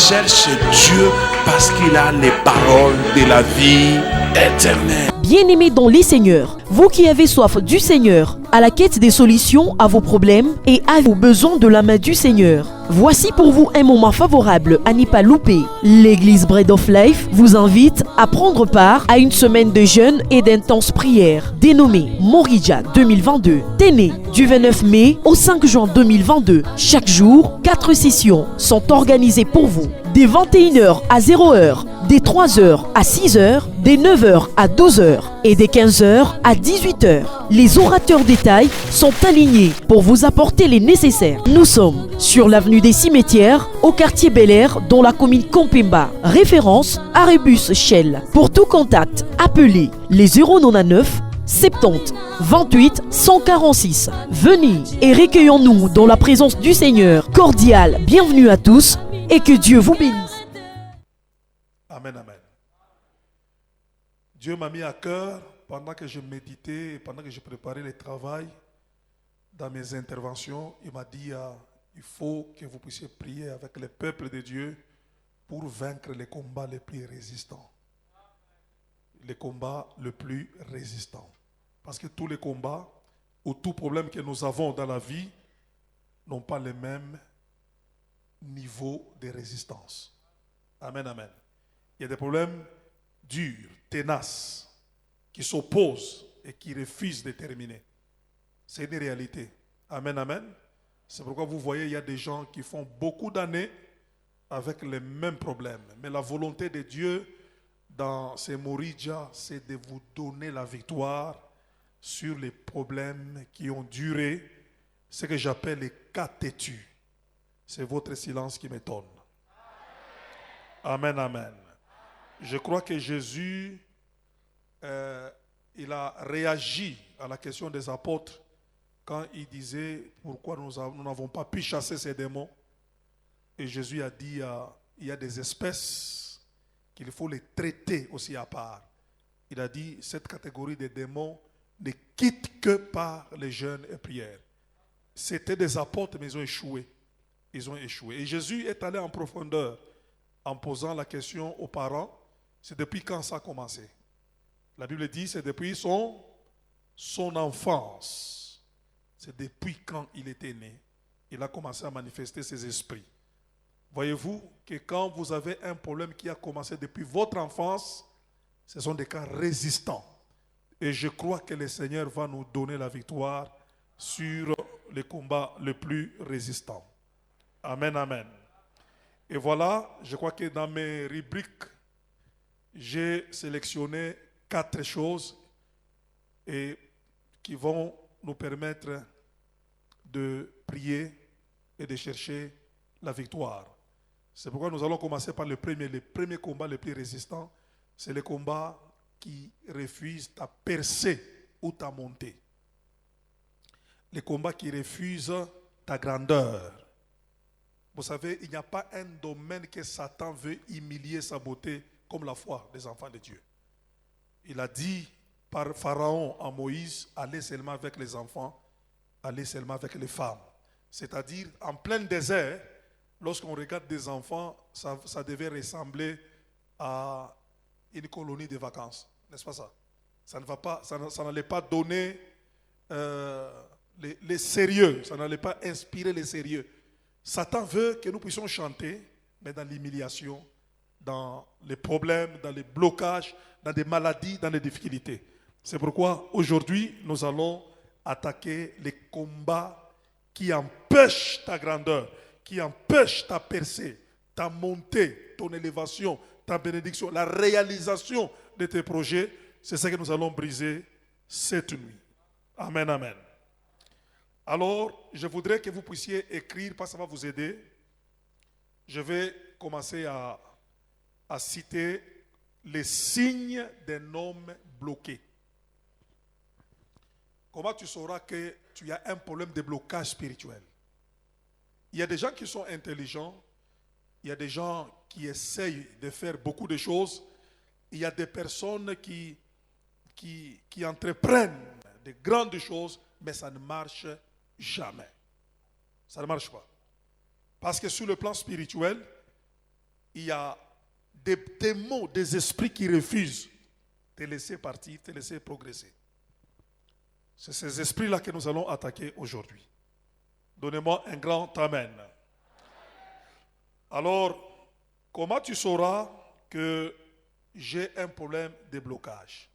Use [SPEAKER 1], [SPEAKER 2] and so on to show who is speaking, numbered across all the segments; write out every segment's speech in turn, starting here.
[SPEAKER 1] cherche Dieu parce qu'il a les paroles de la vie éternelle.
[SPEAKER 2] Bien-aimés dans les Seigneurs, vous qui avez soif du Seigneur, à la quête des solutions à vos problèmes et à vos besoins de la main du Seigneur, voici pour vous un moment favorable à n'y pas louper. L'église Bread of Life vous invite à prendre part à une semaine de jeûne et d'intenses prières dénommée Morija 2022. Téné du 29 mai au 5 juin 2022. Chaque jour, 4 sessions sont organisées pour vous. Des 21h à 0h, des 3h à 6h, des 9h à 12h et des 15h à 18h. Les orateurs détails sont alignés pour vous apporter les nécessaires. Nous sommes sur l'avenue des Cimetières, au quartier Bel Air, dans la commune Kompemba. Référence Arebus Shell. Pour tout contact, appelez les 099 70 28 146. Venez et recueillons-nous dans la présence du Seigneur. Cordial bienvenue à tous et que Dieu vous bénisse.
[SPEAKER 3] Amen, amen. Dieu m'a mis à cœur, pendant que je méditais, pendant que je préparais le travail, dans mes interventions, il m'a dit, il faut que vous puissiez prier avec le peuple de Dieu pour vaincre les combats les plus résistants. Les combats les plus résistants. Parce que tous les combats ou tout problème que nous avons dans la vie n'ont pas le même niveau de résistance. Amen, amen. Il y a des problèmes durs, tenaces, qui s'opposent et qui refusent de terminer. C'est une réalité. Amen, amen. C'est pourquoi vous voyez, il y a des gens qui font beaucoup d'années avec les mêmes problèmes. Mais la volonté de Dieu dans ces Morija, c'est de vous donner la victoire sur les problèmes qui ont duré, ce que j'appelle les cas têtus. C'est votre silence qui m'étonne. Amen, amen. Je crois que Jésus, il a réagi à la question des apôtres quand il disait pourquoi nous n'avons pas pu chasser ces démons. Et Jésus a dit il y a des espèces qu'il faut les traiter aussi à part. Il a dit cette catégorie de démons ne quitte que par les jeûnes et prières. C'était des apôtres, mais ils ont échoué. Ils ont échoué. Et Jésus est allé en profondeur en posant la question aux parents, c'est depuis quand ça a commencé? La Bible dit c'est depuis son enfance. C'est depuis quand il était né. Il a commencé à manifester ses esprits. Voyez-vous que quand vous avez un problème qui a commencé depuis votre enfance, ce sont des cas résistants. Et je crois que le Seigneur va nous donner la victoire sur les combats les plus résistants. Amen, amen. Et voilà, je crois que dans mes rubriques, j'ai sélectionné 4 choses et qui vont nous permettre de prier et de chercher la victoire. C'est pourquoi nous allons commencer par le premier combat le plus résistant. C'est le combat qui refuse ta percée ou ta montée. Le combat qui refuse ta grandeur. Vous savez, il n'y a pas un domaine que Satan veut humilier, saboter comme la foi des enfants de Dieu. Il a dit par Pharaon à Moïse, allez seulement avec les enfants, allez seulement avec les femmes. C'est-à-dire, en plein désert, lorsqu'on regarde des enfants, ça devait ressembler à une colonie de vacances. N'est-ce pas ça? Ça n'allait pas donner les sérieux, ça n'allait pas inspirer les sérieux. Satan veut que nous puissions chanter, mais dans l'humiliation, dans les problèmes, dans les blocages, dans des maladies, dans les difficultés. C'est pourquoi aujourd'hui, nous allons attaquer les combats qui empêchent ta grandeur, qui empêchent ta percée, ta montée, ton élévation, ta bénédiction, la réalisation de tes projets. C'est ce que nous allons briser cette nuit. Amen, amen. Alors, je voudrais que vous puissiez écrire, parce que ça va vous aider. Je vais commencer à citer les signes d'un homme bloqué. Comment tu sauras que tu as un problème de blocage spirituel? Il y a des gens qui sont intelligents, il y a des gens qui essayent de faire beaucoup de choses, il y a des personnes qui entreprennent de grandes choses, mais ça ne marche jamais. Ça ne marche pas. Parce que sur le plan spirituel, il y a des démons, des esprits qui refusent de te laisser partir, de te laisser progresser. C'est ces esprits-là que nous allons attaquer aujourd'hui. Donnez-moi un grand amen. Alors, comment tu sauras que j'ai un problème de blocage?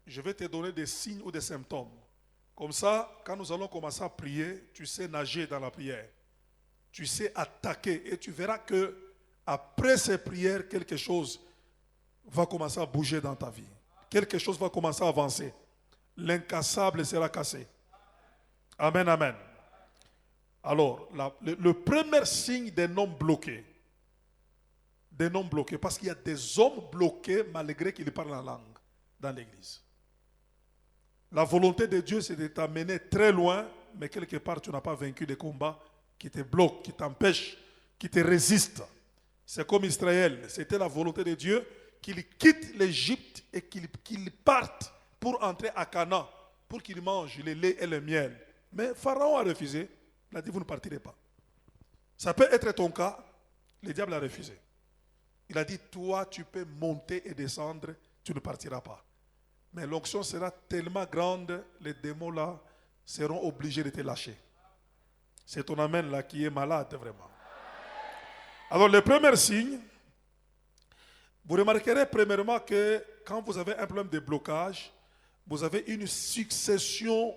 [SPEAKER 3] Je vais te donner des signes ou des symptômes. Comme ça, quand nous allons commencer à prier, tu sais nager dans la prière. Tu sais attaquer et tu verras que après ces prières, quelque chose va commencer à bouger dans ta vie. Quelque chose va commencer à avancer. L'incassable sera cassé. Amen, amen. Alors, le premier signe d'un homme bloqué, parce qu'il y a des hommes bloqués malgré qu'ils parlent la langue dans l'église. La volonté de Dieu, c'est de t'amener très loin, mais quelque part, tu n'as pas vaincu des combats qui te bloquent, qui t'empêchent, qui te résistent. C'est comme Israël, c'était la volonté de Dieu qu'il quitte l'Égypte et qu'il parte pour entrer à Canaan, pour qu'il mange le lait et le miel. Mais Pharaon a refusé, il a dit vous ne partirez pas. Ça peut être ton cas, le diable a refusé. Il a dit toi tu peux monter et descendre, tu ne partiras pas. Mais l'onction sera tellement grande, les démons là seront obligés de te lâcher. C'est ton amen là qui est malade vraiment. Alors le premier signe, vous remarquerez premièrement que quand vous avez un problème de blocage, vous avez une succession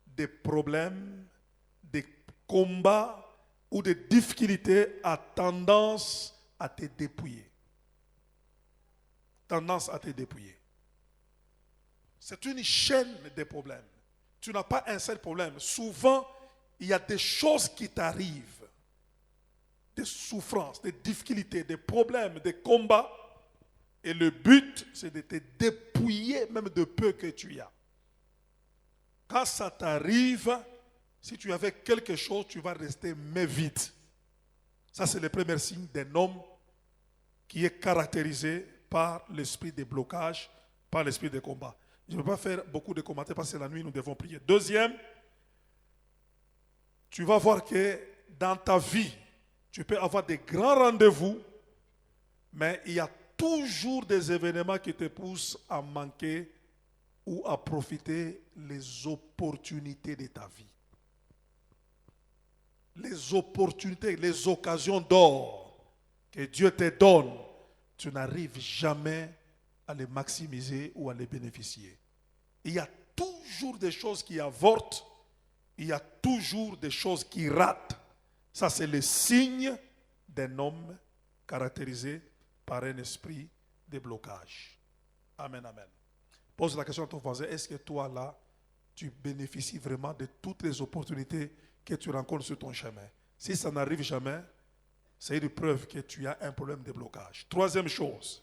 [SPEAKER 3] de problèmes, de combats ou de difficultés à tendance à te dépouiller. Tendance à te dépouiller. C'est une chaîne de problèmes. Tu n'as pas un seul problème. Souvent, il y a des choses qui t'arrivent. Des souffrances, des difficultés, des problèmes, des combats. Et le but, c'est de te dépouiller même de peu que tu as. Quand ça t'arrive, si tu avais quelque chose, tu vas rester mais vide. Ça, c'est le premier signe d'un homme qui est caractérisé par l'esprit de blocage, par l'esprit de combat. Je ne vais pas faire beaucoup de commentaires parce que la nuit, nous devons prier. Deuxième, tu vas voir que dans ta vie, tu peux avoir des grands rendez-vous, mais il y a toujours des événements qui te poussent à manquer ou à profiter les opportunités de ta vie. Les opportunités, les occasions d'or que Dieu te donne, tu n'arrives jamais à les maximiser ou à les bénéficier. Il y a toujours des choses qui avortent, il y a toujours des choses qui ratent. Ça, c'est le signe d'un homme caractérisé par un esprit de blocage. Amen, amen. Pose la question à ton voisin, est-ce que toi là, tu bénéficies vraiment de toutes les opportunités que tu rencontres sur ton chemin? Si ça n'arrive jamais, c'est une preuve que tu as un problème de blocage. Troisième chose,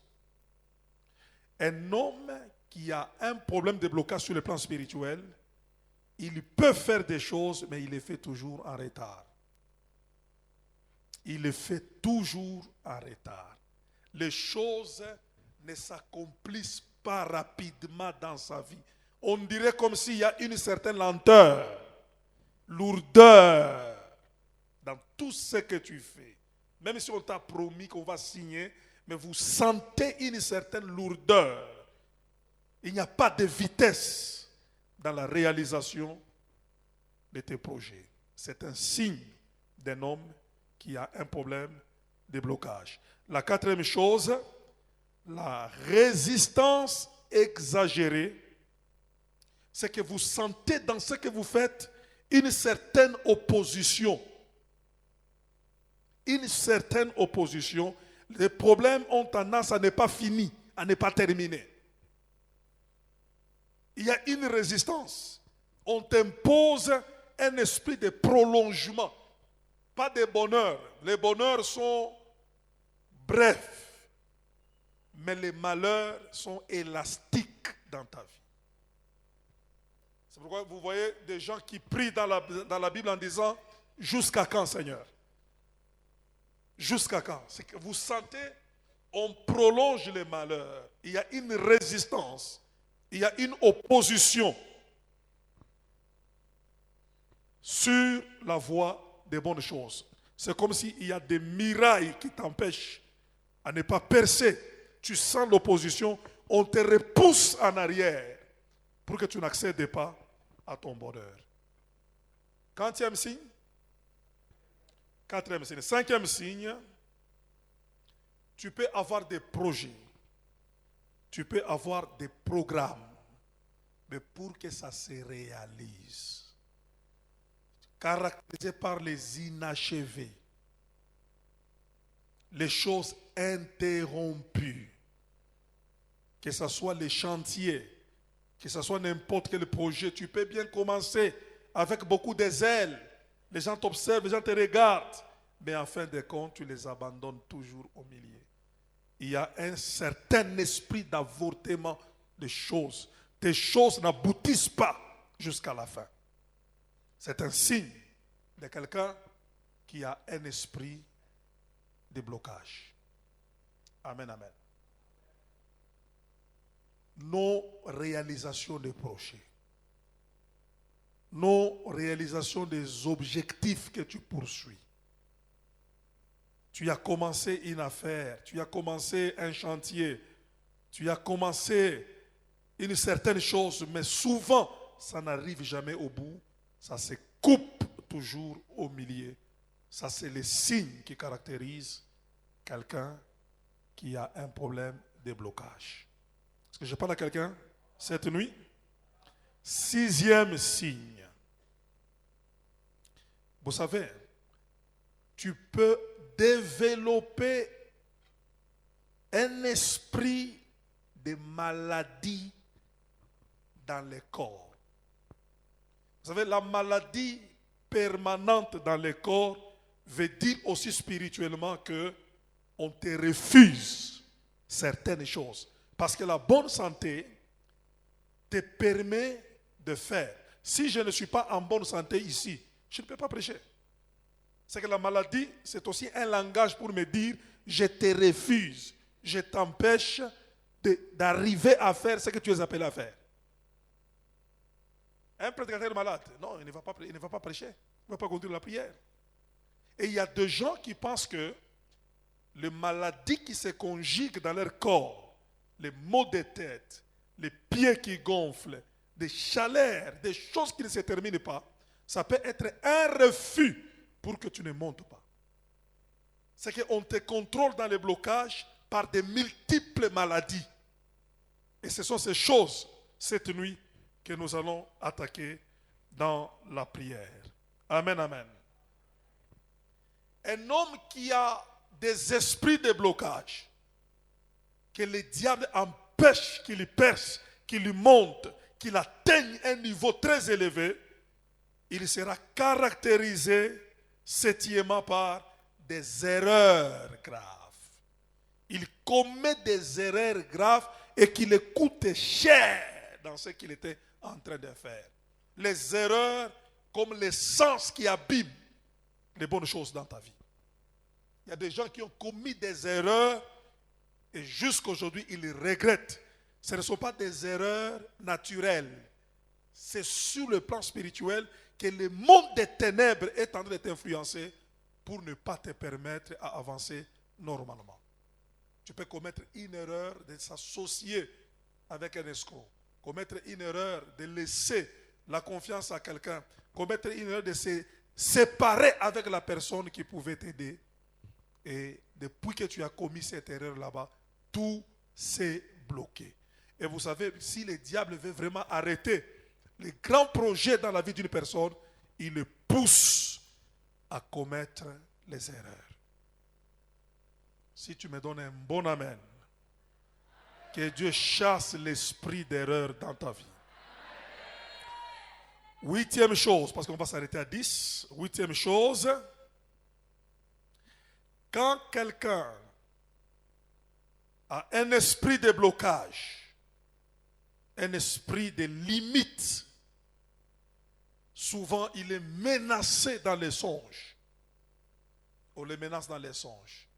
[SPEAKER 3] un homme qui a un problème de blocage sur le plan spirituel, il peut faire des choses, mais il les fait toujours en retard. Il les fait toujours en retard. Les choses ne s'accomplissent pas rapidement dans sa vie. On dirait comme s'il y a une certaine lenteur, lourdeur dans tout ce que tu fais. Même si on t'a promis qu'on va signer, mais vous sentez une certaine lourdeur. Il n'y a pas de vitesse dans la réalisation de tes projets. C'est un signe d'un homme qui a un problème de blocage. La quatrième chose, la résistance exagérée, c'est que vous sentez dans ce que vous faites une certaine opposition. Une certaine opposition. Les problèmes ont tendance à ne pas finir, à ne pas terminer. Il y a une résistance. On t'impose un esprit de prolongement, pas de bonheur. Les bonheurs sont brefs, mais les malheurs sont élastiques dans ta vie. C'est pourquoi vous voyez des gens qui prient dans la Bible en disant « Jusqu'à quand, Seigneur ?» Jusqu'à quand? C'est que vous sentez, on prolonge les malheurs. Il y a une résistance. Il y a une opposition sur la voie des bonnes choses. C'est comme s'il y a des murailles qui t'empêchent à ne pas percer. Tu sens l'opposition, on te repousse en arrière pour que tu n'accèdes pas à ton bonheur. Quantième signe? Quatrième signe. Cinquième signe, tu peux avoir des projets, tu peux avoir des programmes, mais pour que ça se réalise, caractérisé par les inachevés, les choses interrompues, que ce soit les chantiers, que ce soit n'importe quel projet, tu peux bien commencer avec beaucoup de zèle. Les gens t'observent, les gens te regardent, mais en fin de compte, tu les abandonnes toujours au milieu. Il y a un certain esprit d'avortement des choses. Tes choses n'aboutissent pas jusqu'à la fin. C'est un signe de quelqu'un qui a un esprit de blocage. Amen, amen. Non-réalisation des projets. Non-réalisation des objectifs que tu poursuis. Tu as commencé une affaire, tu as commencé un chantier, tu as commencé une certaine chose, mais souvent, ça n'arrive jamais au bout. Ça se coupe toujours au milieu. Ça, c'est les signes qui caractérisent quelqu'un qui a un problème de blocage. Est-ce que je parle à quelqu'un cette nuit? Sixième signe. Vous savez, tu peux développer un esprit de maladie dans le corps. Vous savez, la maladie permanente dans le corps veut dire aussi spirituellement que on te refuse certaines choses. Parce que la bonne santé te permet de faire. Si je ne suis pas en bonne santé ici, je ne peux pas prêcher. C'est que la maladie, c'est aussi un langage pour me dire, je te refuse, je t'empêche d'arriver à faire ce que tu es appelé à faire. Un prédicateur malade, non, il ne va pas prêcher, il ne va pas conduire la prière. Et il y a des gens qui pensent que les maladies qui se conjuguent dans leur corps, les maux de tête, les pieds qui gonflent, des chaleurs, des choses qui ne se terminent pas, ça peut être un refus pour que tu ne montes pas. C'est qu'on te contrôle dans les blocages par de multiples maladies. Et ce sont ces choses, cette nuit, que nous allons attaquer dans la prière. Amen, amen. Un homme qui a des esprits de blocage, que le diable empêche qu'il perce, qu'il monte, qu'il atteigne un niveau très élevé, il sera caractérisé septièmement par des erreurs graves. Il commet des erreurs graves et qui le coûtent cher dans ce qu'il était en train de faire. Les erreurs comme l'essence qui abîme les bonnes choses dans ta vie. Il y a des gens qui ont commis des erreurs et jusqu'à aujourd'hui ils regrettent. Ce ne sont pas des erreurs naturelles. C'est sur le plan spirituel que le monde des ténèbres est en train de t'influencer pour ne pas te permettre à avancer normalement. Tu peux commettre une erreur de s'associer avec un escroc, commettre une erreur de laisser la confiance à quelqu'un, commettre une erreur de se séparer avec la personne qui pouvait t'aider. Et depuis que tu as commis cette erreur là-bas, tout s'est bloqué. Et vous savez, si le diable veut vraiment arrêter les grands projets dans la vie d'une personne, il le pousse à commettre les erreurs. Si tu me donnes un bon amen, que Dieu chasse l'esprit d'erreur dans ta vie. Huitième chose, parce qu'on va s'arrêter à 10. Huitième chose, quand quelqu'un a un esprit de blocage, un esprit de limite, souvent il est menacé dans les songes. On le menace dans les songes.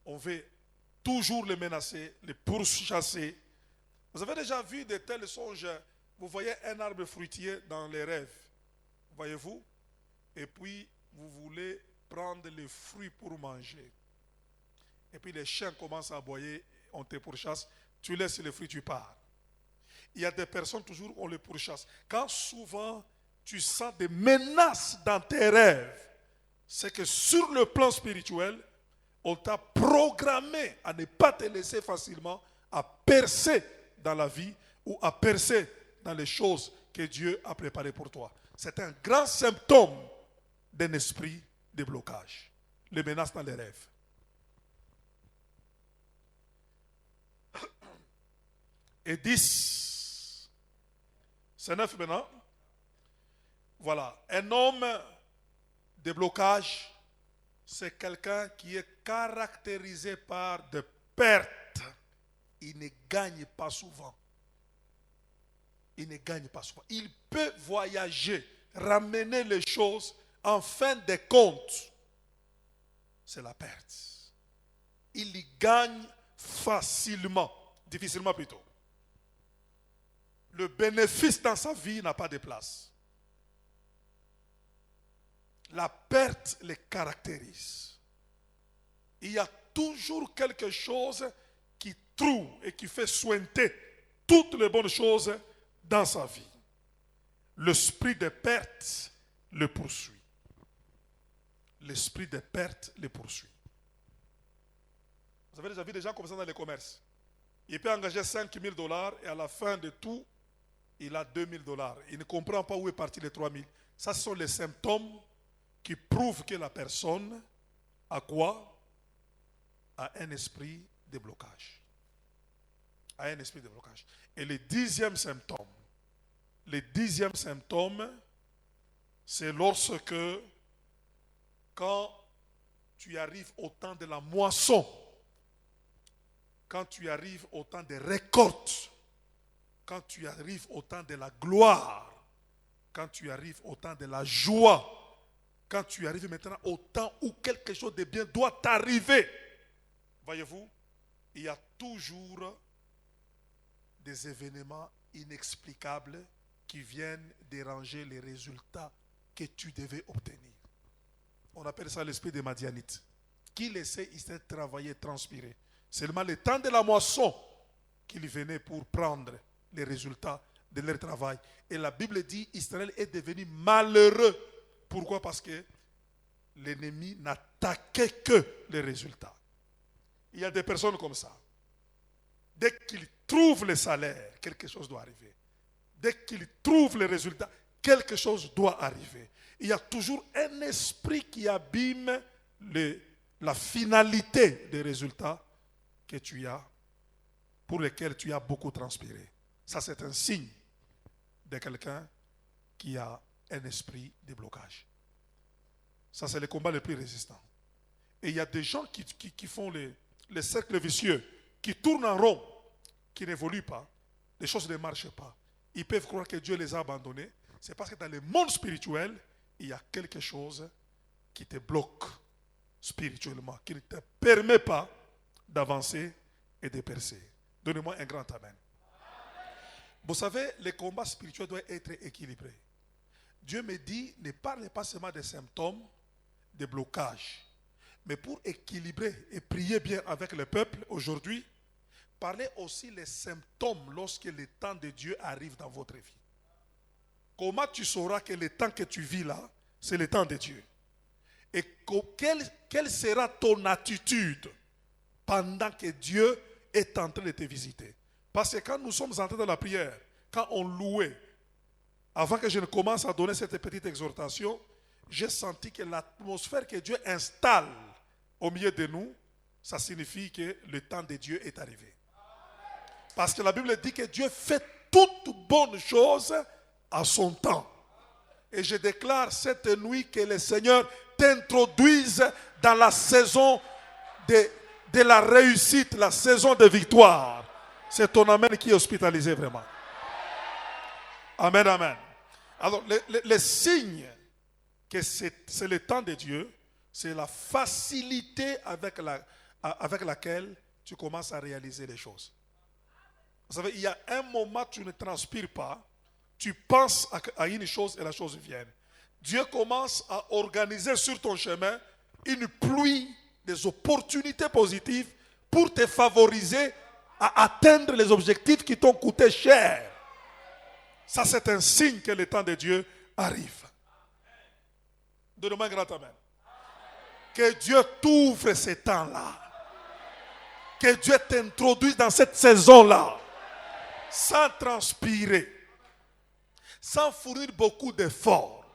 [SPEAKER 3] On veut toujours les menacer, les pourchasser. Vous avez déjà vu de tels songes? Vous voyez un arbre fruitier dans les rêves, voyez-vous? Et puis vous voulez prendre les fruits pour manger. Et puis les chiens commencent à aboyer, on te pourchasse, tu laisses les fruits, tu pars. Il y a des personnes, toujours, on les pourchasse. Quand souvent tu sens des menaces dans tes rêves, c'est que sur le plan spirituel, on t'a programmé à ne pas te laisser facilement à percer dans la vie ou à percer dans les choses que Dieu a préparées pour toi. C'est un grand symptôme d'un esprit de blocage. Les menaces dans les rêves. Et 10. C'est 9 maintenant. Voilà. Un homme de blocage, c'est quelqu'un qui est caractérisé par des pertes. Il ne gagne pas souvent. Il ne gagne pas souvent. Il peut voyager, ramener les choses. En fin de compte, c'est la perte. Il y gagne facilement, difficilement plutôt. Le bénéfice dans sa vie n'a pas de place. La perte les caractérise. Il y a toujours quelque chose qui trouve et qui fait sointer toutes les bonnes choses dans sa vie. L'esprit de perte le poursuit. L'esprit de perte le poursuit. Vous avez déjà vu des gens comme ça dans les commerces. Il peut engager $5,000 et à la fin de tout, il a $2,000. Il ne comprend pas où est parti les 3,000. Ça, ce sont les symptômes qui prouvent que la personne a quoi? A un esprit de blocage. A un esprit de blocage. Et le 10e symptôme, c'est lorsque, quand tu arrives au temps de la moisson, quand tu arrives au temps des récoltes, quand tu arrives au temps de la gloire, quand tu arrives au temps de la joie, quand tu arrives maintenant au temps où quelque chose de bien doit t'arriver, voyez-vous, il y a toujours des événements inexplicables qui viennent déranger les résultats que tu devais obtenir. On appelle ça l'esprit des Madianites, qui laissait Israël travailler, transpirer. Seulement le temps de la moisson qu'ils venaient pour prendre les résultats de leur travail. Et la Bible dit Israël est devenu malheureux. Pourquoi? Parce que l'ennemi n'attaquait que les résultats. Il y a des personnes comme ça. Dès qu'ils trouvent le salaire, quelque chose doit arriver. Dès qu'ils trouvent les résultats, quelque chose doit arriver. Il y a toujours un esprit qui abîme la finalité des résultats que tu as, pour lesquels tu as beaucoup transpiré. Ça, c'est un signe de quelqu'un qui a un esprit de blocage. Ça, c'est le combat le plus résistant. Et il y a des gens qui font les cercles vicieux, qui tournent en rond, qui n'évoluent pas. Les choses ne marchent pas. Ils peuvent croire que Dieu les a abandonnés. C'est parce que dans le monde spirituel, il y a quelque chose qui te bloque spirituellement, qui ne te permet pas d'avancer et de percer. Donnez-moi un grand amen. Vous savez, le combat spirituel doit être équilibré. Dieu me dit, ne parlez pas seulement des symptômes de blocage, mais pour équilibrer et prier bien avec le peuple aujourd'hui, parlez aussi les symptômes lorsque le temps de Dieu arrive dans votre vie. Comment tu sauras que le temps que tu vis là, c'est le temps de Dieu? Et quelle sera ton attitude pendant que Dieu est en train de te visiter? Parce que quand nous sommes entrés dans la prière, quand on louait, avant que je ne commence à donner cette petite exhortation, j'ai senti que l'atmosphère que Dieu installe au milieu de nous, ça signifie que le temps de Dieu est arrivé. Parce que la Bible dit que Dieu fait toute bonne chose à son temps. Et je déclare cette nuit que le Seigneur t'introduise dans la saison de la réussite, la saison de victoire. C'est ton amen qui est hospitalisé vraiment. Amen, amen. Alors, les signes que c'est le temps de Dieu, c'est la facilité avec laquelle tu commences à réaliser les choses. Vous savez, il y a un moment où tu ne transpires pas, tu penses à une chose et la chose vient. Dieu commence à organiser sur ton chemin une pluie des opportunités positives pour te favoriser à atteindre les objectifs qui t'ont coûté cher. Ça, c'est un signe que le temps de Dieu arrive. Donne-moi un grand amen. Que Dieu t'ouvre ces temps-là. Que Dieu t'introduise dans cette saison-là. Sans transpirer. Sans fournir beaucoup d'efforts.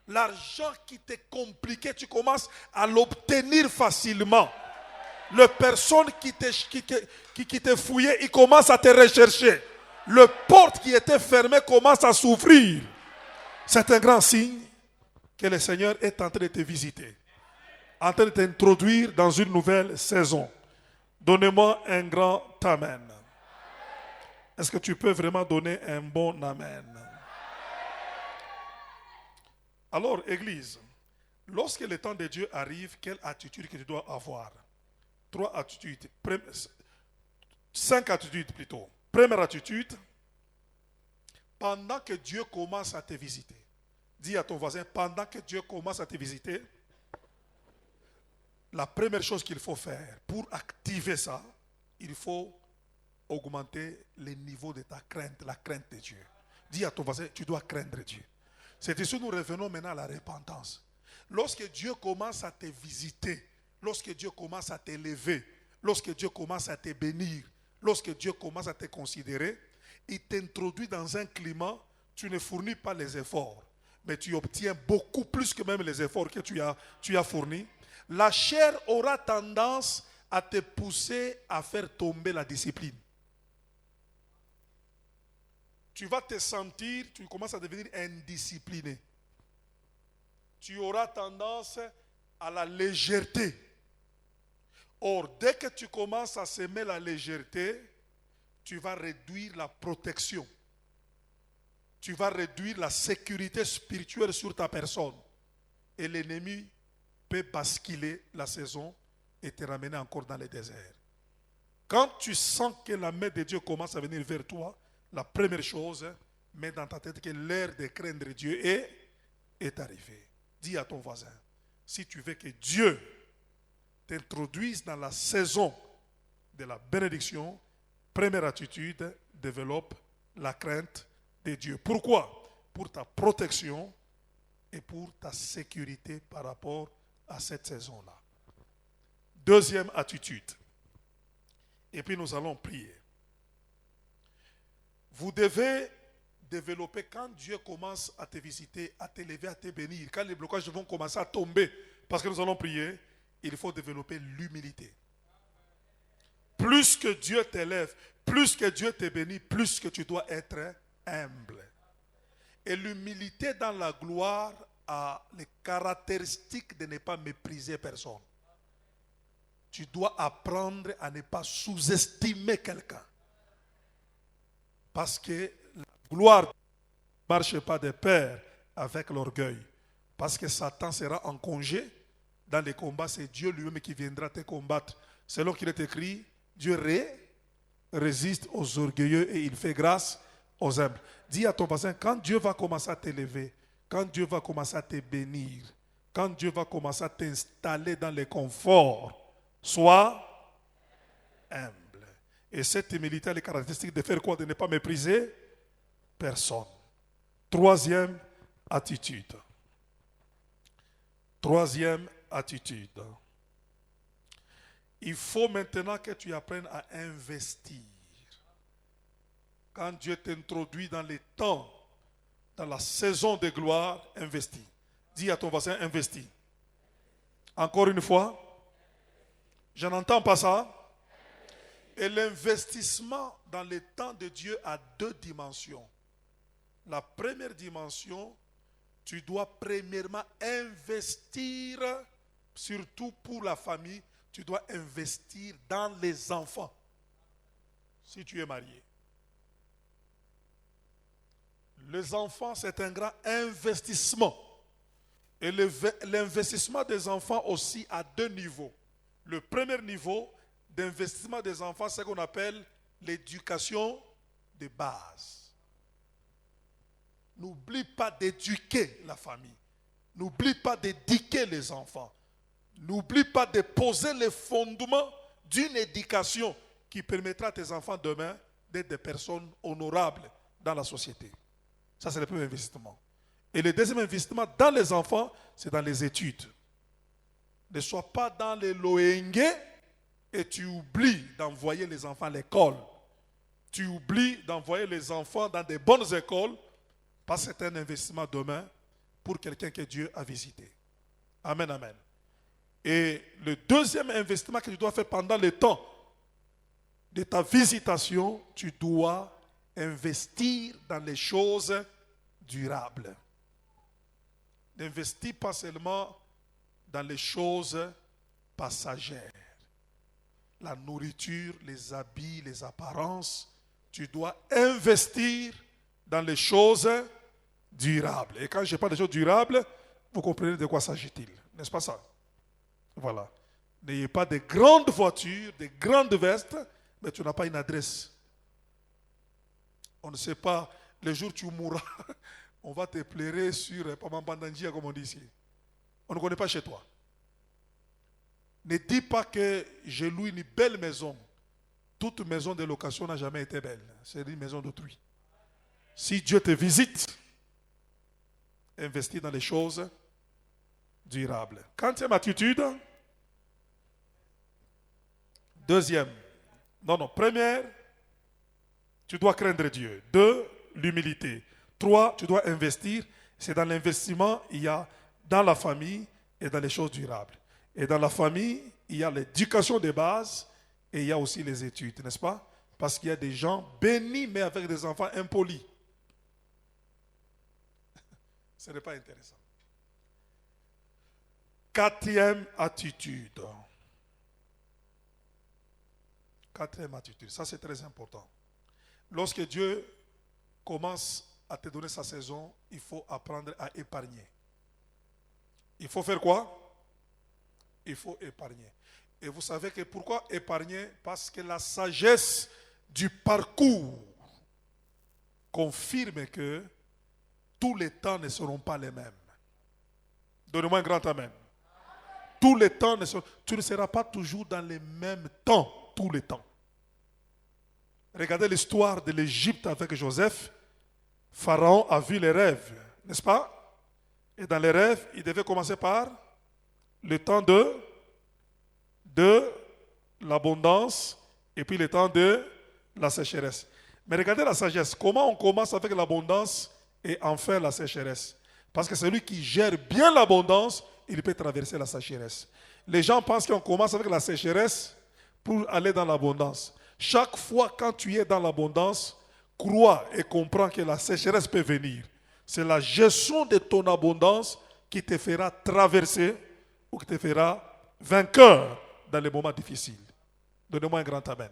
[SPEAKER 3] L'argent qui t'est compliqué, tu commences à l'obtenir facilement. Les personnes qui te fouillaient, ils commencent à te rechercher. Le porte qui était fermé commence à s'ouvrir. C'est un grand signe que le Seigneur est en train de te visiter. En train de t'introduire dans une nouvelle saison. Donnez-moi un grand amen. Est-ce que tu peux vraiment donner un bon amen? Alors, Église, lorsque le temps de Dieu arrive, quelle attitude que tu dois avoir? 3 attitudes. 5 attitudes plutôt. Première attitude, pendant que Dieu commence à te visiter, dis à ton voisin, pendant que Dieu commence à te visiter, la première chose qu'il faut faire pour activer ça, il faut augmenter le niveau de ta crainte, la crainte de Dieu. Dis à ton voisin, tu dois craindre Dieu. C'est ici que nous revenons maintenant à la repentance. Lorsque Dieu commence à te visiter, lorsque Dieu commence à t'élever, lorsque Dieu commence à te bénir, lorsque Dieu commence à te considérer, il t'introduit dans un climat, tu ne fournis pas les efforts, mais tu obtiens beaucoup plus que même les efforts que tu as fournis. La chair aura tendance à te pousser à faire tomber la discipline. Tu vas te sentir, tu commences à devenir indiscipliné. Tu auras tendance à la légèreté. Or, dès que tu commences à semer la légèreté, tu vas réduire la protection. Tu vas réduire la sécurité spirituelle sur ta personne. Et l'ennemi peut basculer la saison et te ramener encore dans le désert. Quand tu sens que la main de Dieu commence à venir vers toi, la première chose, mets dans ta tête que l'heure de craindre Dieu est arrivée. Dis à ton voisin, si tu veux que Dieu t'introduise dans la saison de la bénédiction, première attitude, développe la crainte de Dieu. Pourquoi? Pour ta protection et pour ta sécurité par rapport à cette saison-là. Deuxième attitude. Et puis nous allons prier. Vous devez développer, quand Dieu commence à te visiter, à t'élever, à te bénir, quand les blocages vont commencer à tomber, parce que nous allons prier, il faut développer l'humilité. Plus que Dieu t'élève, plus que Dieu te bénit, plus que tu dois être humble. Et l'humilité dans la gloire a les caractéristiques de ne pas mépriser personne. Tu dois apprendre à ne pas sous-estimer quelqu'un. Parce que la gloire ne marche pas de pair avec l'orgueil. Parce que Satan sera en congé. Dans les combats, c'est Dieu lui-même qui viendra te combattre. Selon qu'il est écrit, Dieu résiste aux orgueilleux et il fait grâce aux humbles. Dis à ton voisin, quand Dieu va commencer à t'élever, quand Dieu va commencer à te bénir, quand Dieu va commencer à t'installer dans le confort, sois humble. Et cette humilité a les caractéristiques de faire quoi? De ne pas mépriser personne. Troisième attitude. Troisième attitude. Il faut maintenant que tu apprennes à investir. Quand Dieu t'introduit dans les temps, dans la saison de gloire, investis. Dis à ton voisin, investis. Encore une fois, je n'entends pas ça. Et l'investissement dans les temps de Dieu a 2 dimensions. La première dimension, tu dois premièrement investir, surtout pour la famille, tu dois investir dans les enfants. Si tu es marié. Les enfants, c'est un grand investissement. Et l'investissement des enfants aussi à 2 niveaux. Le premier niveau d'investissement des enfants, c'est ce qu'on appelle l'éducation de base. N'oublie pas d'éduquer la famille. N'oublie pas d'éduquer les enfants. N'oublie pas de poser les fondements d'une éducation qui permettra à tes enfants demain d'être des personnes honorables dans la société. Ça, c'est le premier investissement. Et le deuxième investissement dans les enfants, c'est dans les études. Ne sois pas dans les loengue et tu oublies d'envoyer les enfants à l'école. Tu oublies d'envoyer les enfants dans des bonnes écoles parce que c'est un investissement demain pour quelqu'un que Dieu a visité. Amen, amen. Et le deuxième investissement que tu dois faire pendant le temps de ta visitation, tu dois investir dans les choses durables. N'investis pas seulement dans les choses passagères. La nourriture, les habits, les apparences. Tu dois investir dans les choses durables. Et quand je parle de choses durables, vous comprenez de quoi s'agit-il. N'est-ce pas ça? Voilà. N'ayez pas de grandes voitures, de grandes vestes, mais tu n'as pas une adresse. On ne sait pas, le jour où tu mourras, on va te pleurer sur Pamambandanjia, comme on dit ici. On ne connaît pas chez toi. Ne dis pas que j'ai loué une belle maison. Toute maison de location n'a jamais été belle. C'est une maison d'autrui. Si Dieu te visite, investis dans les choses durables. Quatrième attitude. Deuxième. Première, tu dois craindre Dieu. 2, l'humilité. 3, tu dois investir. C'est dans l'investissement, il y a dans la famille et dans les choses durables. Et dans la famille, il y a l'éducation de base et il y a aussi les études, n'est-ce pas? Parce qu'il y a des gens bénis mais avec des enfants impolis. Ce n'est pas intéressant. Quatrième attitude. Ça c'est très important. Lorsque Dieu commence à te donner sa saison, il faut apprendre à épargner. Il faut faire quoi? Il faut épargner. Et vous savez que pourquoi épargner? Parce que la sagesse du parcours confirme que tous les temps ne seront pas les mêmes. Donnez-moi un grand amen. Tous les temps tu ne seras pas toujours dans les mêmes temps, tous les temps. Regardez l'histoire de l'Égypte avec Joseph. Pharaon a vu les rêves, n'est-ce pas? Et dans les rêves, il devait commencer par le temps de l'abondance et puis le temps de la sécheresse. Mais regardez la sagesse. Comment on commence avec l'abondance et enfin la sécheresse? Parce que celui qui gère bien l'abondance, il peut traverser la sécheresse. Les gens pensent qu'on commence avec la sécheresse pour aller dans l'abondance. Chaque fois quand tu es dans l'abondance, crois et comprends que la sécheresse peut venir. C'est la gestion de ton abondance qui te fera traverser ou qui te fera vainqueur dans les moments difficiles. Donnez-moi un grand amen.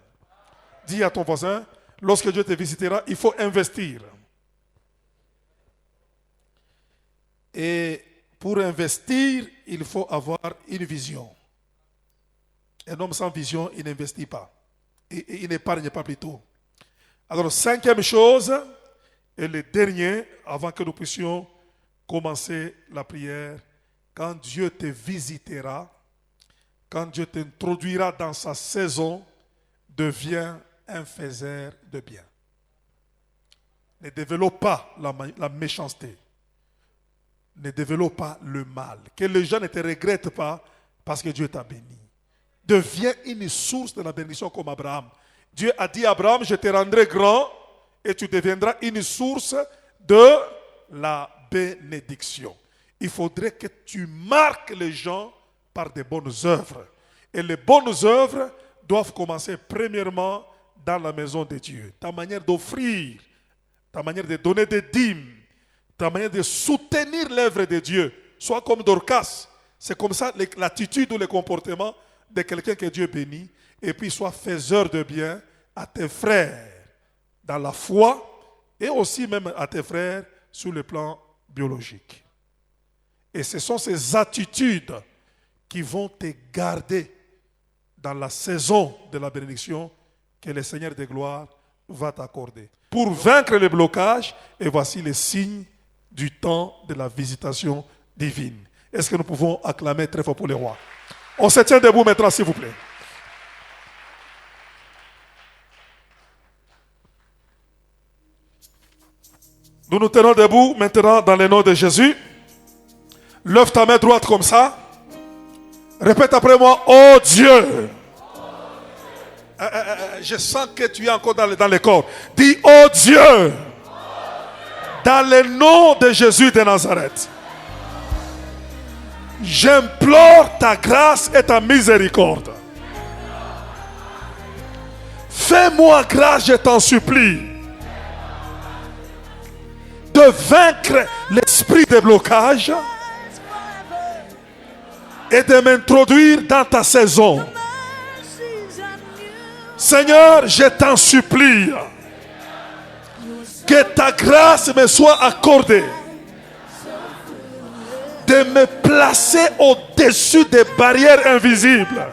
[SPEAKER 3] Dis à ton voisin, lorsque Dieu te visitera, il faut investir. Et pour investir, il faut avoir une vision. Un homme sans vision, il n'investit pas. Et il n'épargne pas plutôt. Alors, cinquième chose, et le dernier, avant que nous puissions commencer la prière, quand Dieu te visitera, quand Dieu t'introduira dans sa saison, deviens un faiseur de bien. Ne développe pas la méchanceté. Ne développe pas le mal. Que les gens ne te regrettent pas parce que Dieu t'a béni. Deviens une source de la bénédiction comme Abraham. Dieu a dit à Abraham, je te rendrai grand et tu deviendras une source de la bénédiction. Il faudrait que tu marques les gens par des bonnes œuvres. Et les bonnes œuvres doivent commencer premièrement dans la maison de Dieu. Ta manière d'offrir, ta manière de donner des dîmes, ta manière de soutenir l'œuvre de Dieu. Sois comme Dorcas. C'est comme ça l'attitude ou le comportement de quelqu'un que Dieu bénit. Et puis sois faiseur de bien à tes frères dans la foi et aussi même à tes frères sur le plan biologique. Et ce sont ces attitudes qui vont te garder dans la saison de la bénédiction que le Seigneur de gloire va t'accorder. Pour vaincre les blocages, et voici les signes du temps de la visitation divine. Est-ce que nous pouvons acclamer très fort pour le roi? On se tient debout maintenant, s'il vous plaît. Nous nous tenons debout maintenant dans le nom de Jésus. Lève ta main droite comme ça. Répète après moi, oh Dieu. Je sens que tu es encore dans le corps. Dis, oh Dieu. Dans le nom de Jésus de Nazareth. J'implore ta grâce et ta miséricorde. Fais-moi grâce, je t'en supplie, de vaincre l'esprit de blocage et de m'introduire dans ta saison. Seigneur, je t'en supplie, que ta grâce me soit accordée, de me placer au-dessus des barrières invisibles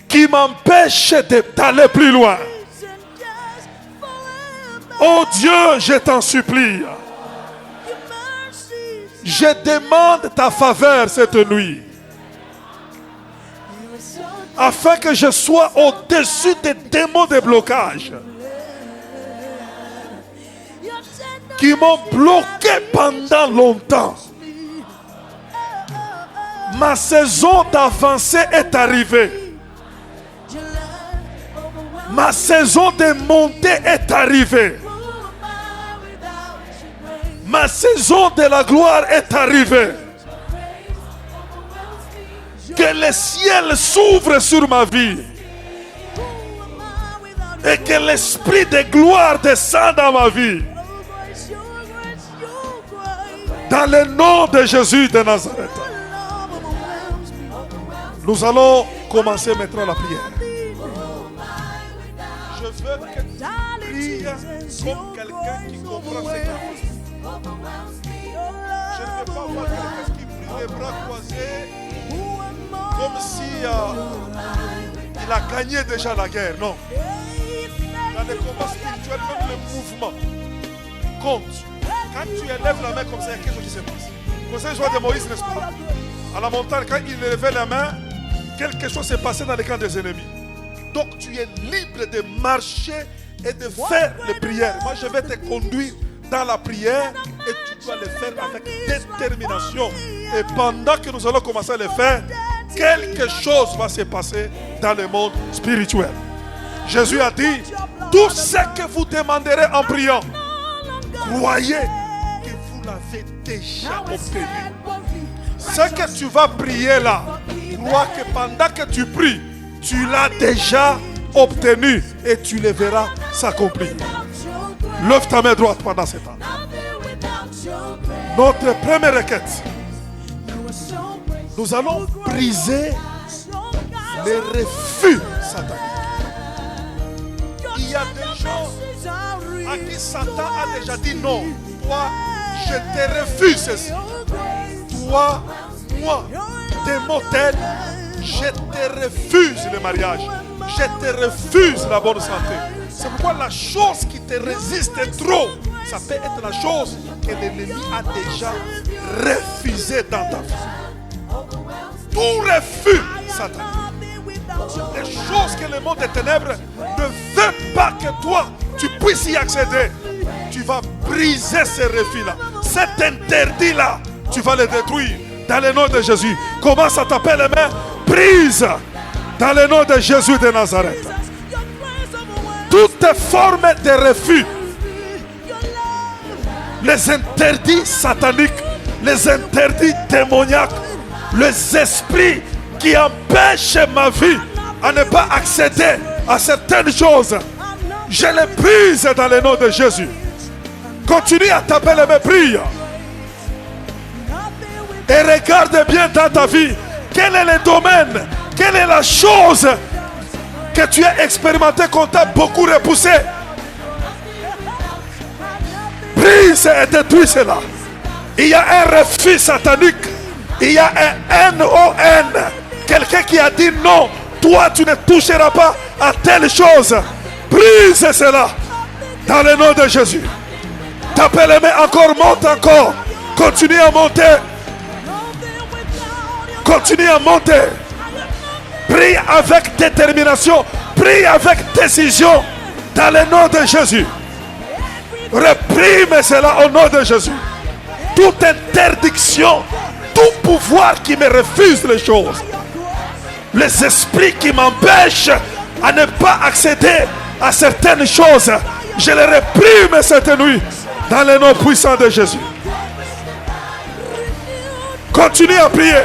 [SPEAKER 3] qui m'empêchent d'aller plus loin. Oh Dieu, je t'en supplie. Je demande ta faveur cette nuit, afin que je sois au-dessus des démons de blocage qui m'ont bloqué pendant longtemps. Ma saison d'avancée est arrivée. Ma saison de montée est arrivée. Ma saison de la gloire est arrivée. Que le ciel s'ouvre sur ma vie et que l'esprit de gloire descende dans ma vie. Dans le nom de Jésus de Nazareth. Nous allons commencer maintenant la prière. Je veux que tu pries comme quelqu'un qui comprend ce qu'il fait. Je ne veux pas voir quelqu'un qui prie les bras croisés comme si il a gagné déjà la guerre. Non. Dans les combats spirituels, même le mouvement compte. Quand tu élèves la main comme ça, il y a quelque chose qui se passe. Vous savez l'histoire de Moïse, n'est-ce pas? À la montagne, quand il élevait la main, quelque chose s'est passé dans les camps des ennemis. Donc tu es libre de marcher et de faire les prières. Moi, je vais te conduire dans la prière et tu dois le faire avec détermination. Et pendant que nous allons commencer à le faire, quelque chose va se passer dans le monde spirituel. Jésus a dit, tout ce que vous demanderez en priant, croyez que vous l'avez déjà obtenu. Ce que tu vas prier là, crois que pendant que tu pries, tu l'as déjà obtenu et tu le verras s'accomplir. Lève ta main droite pendant ce temps. Notre première requête, nous allons briser les refus sataniques. Il y a des gens à qui Satan a déjà dit non. Toi, je te refuse ceci. Toi, moi, démon tel, je te refuse le mariage. Je te refuse la bonne santé. C'est pourquoi la chose qui te résiste trop, ça peut être la chose que l'ennemi a déjà refusée dans ta vie. Tout refus satanique, les choses que le monde des ténèbres ne veut pas que toi tu puisses y accéder, tu vas briser ces refus-là. Cet interdit-là, tu vas le détruire dans le nom de Jésus. Commence à taper les mains, brise dans le nom de Jésus de Nazareth. Toutes formes de refus, les interdits sataniques, les interdits démoniaques, les esprits qui empêchent ma vie à ne pas accéder à certaines choses, je les brise dans le nom de Jésus. Continue à taper les mains, prie. Et regarde bien dans ta vie, quel est le domaine, quelle est la chose que tu as expérimenté qu'on t'a beaucoup repoussé. Brise et détruis cela. Il y a un refus satanique. Il y a un NON. Quelqu'un qui a dit non, toi tu ne toucheras pas à telle chose. Brise cela dans le nom de Jésus. Tapez les mains encore, monte encore. Continue à monter. Continue à monter. Prie avec détermination. Prie avec décision. Dans le nom de Jésus. Réprime cela au nom de Jésus. Toute interdiction, tout pouvoir qui me refuse les choses. Les esprits qui m'empêchent à ne pas accéder à certaines choses. Je les réprime cette nuit. Dans le nom puissant de Jésus. Continue à prier.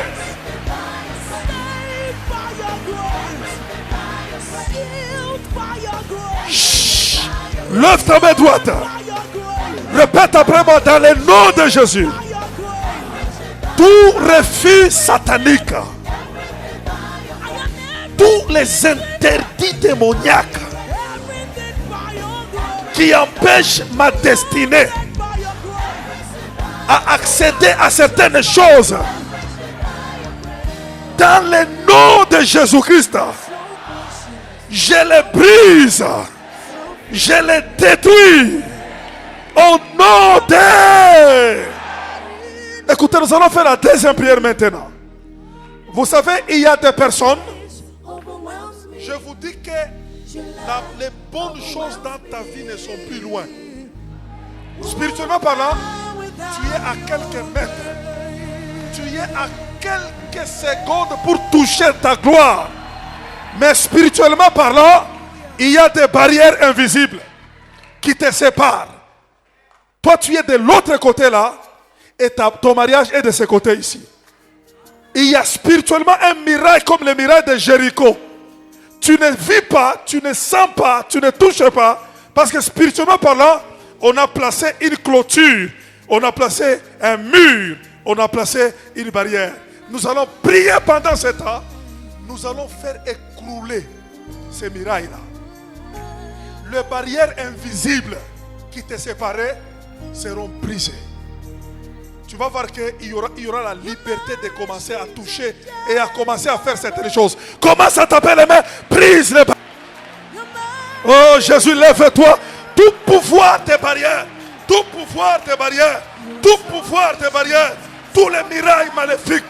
[SPEAKER 3] Chut. Lève ta main droite. Répète après moi dans le nom de Jésus. Tout refus satanique, tous les interdits démoniaques qui empêchent ma destinée à accéder à certaines choses, dans le nom de Jésus-Christ, je les brise, je les détruis au nom de... Écoutez, nous allons faire la deuxième prière maintenant. Vous savez, il y a des personnes, je vous dis que les bonnes choses dans ta vie ne sont plus loin. Spirituellement parlant, tu es à quelques mètres. Tu es à quelques secondes pour toucher ta gloire. Mais spirituellement parlant, il y a des barrières invisibles qui te séparent. Toi, tu es de l'autre côté là, et ton mariage est de ce côté ici. Il y a spirituellement un miracle comme le miracle de Jéricho. Tu ne vis pas, tu ne sens pas, tu ne touches pas, parce que spirituellement parlant, on a placé une clôture, on a placé un mur, on a placé une barrière. Nous allons prier pendant ce temps. Nous allons faire écrouler ces murailles-là. Les barrières invisibles qui te séparaient seront brisées. Tu vas voir qu'il y aura la liberté de commencer à toucher et à commencer à faire certaines choses. Commence à taper les mains, brise les barrières. Oh Jésus, lève-toi. Tout pouvoir des barrières, tout pouvoir des barrières, tout pouvoir des barrières, tous les mirailles maléfiques,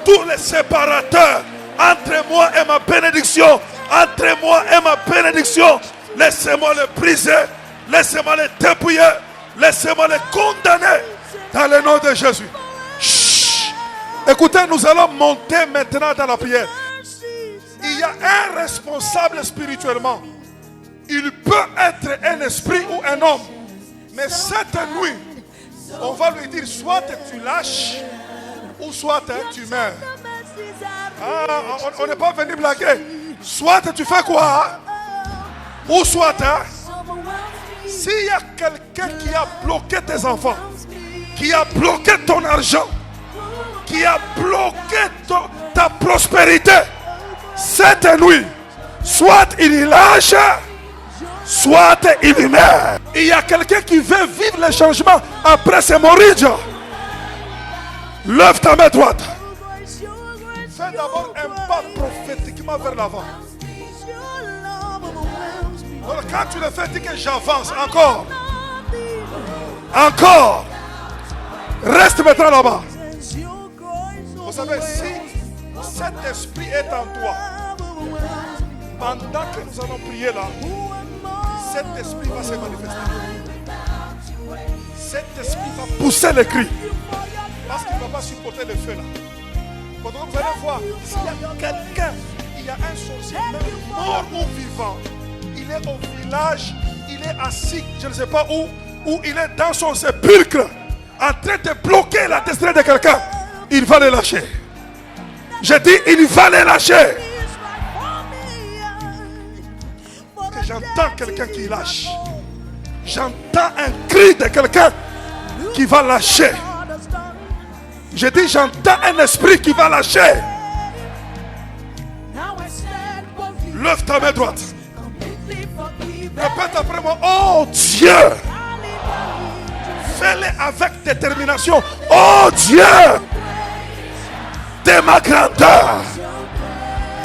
[SPEAKER 3] tous les séparateurs entre moi et ma bénédiction, entre moi et ma bénédiction, laissez-moi les briser, laissez-moi les dépouiller, laissez-moi les condamner dans le nom de Jésus. Chut. Écoutez, nous allons monter maintenant dans la prière. Il y a un responsable spirituellement. Il peut être un esprit ou un homme. Mais cette nuit, on va lui dire soit tu lâches ou soit tu meurs. Ah, on n'est pas venu blaguer. Soit tu fais quoi? Ou soit s'il y a quelqu'un qui a bloqué tes enfants, qui a bloqué ton argent, qui a bloqué ta prospérité, cette nuit, soit il lâche, soit il meurt. Il y a quelqu'un qui veut vivre le changement après se mourir. Lève ta main droite. Fais d'abord un pas prophétiquement vers l'avant. Donc quand tu le fais, dis que j'avance encore. Encore. Reste maintenant là-bas. Vous savez, si cet esprit est en toi, pendant que nous allons prier là, cet esprit va se manifester. Cet esprit va pousser les cris. Parce qu'il ne va pas supporter le feu là. Quand vous allez voir, s'il y a quelqu'un, il y a un sorcier, même mort ou vivant, il est au village, il est assis, je ne sais pas où il est dans son sépulcre, en train de bloquer la destinée de quelqu'un, il va le lâcher. Je dis, il va le lâcher. Que j'entends quelqu'un qui lâche. J'entends un cri de quelqu'un qui va lâcher. Je dis, j'entends un esprit qui va lâcher. Lève ta main droite. Répète après moi. Oh Dieu. Fais-le avec détermination. Oh Dieu. De ma grandeur.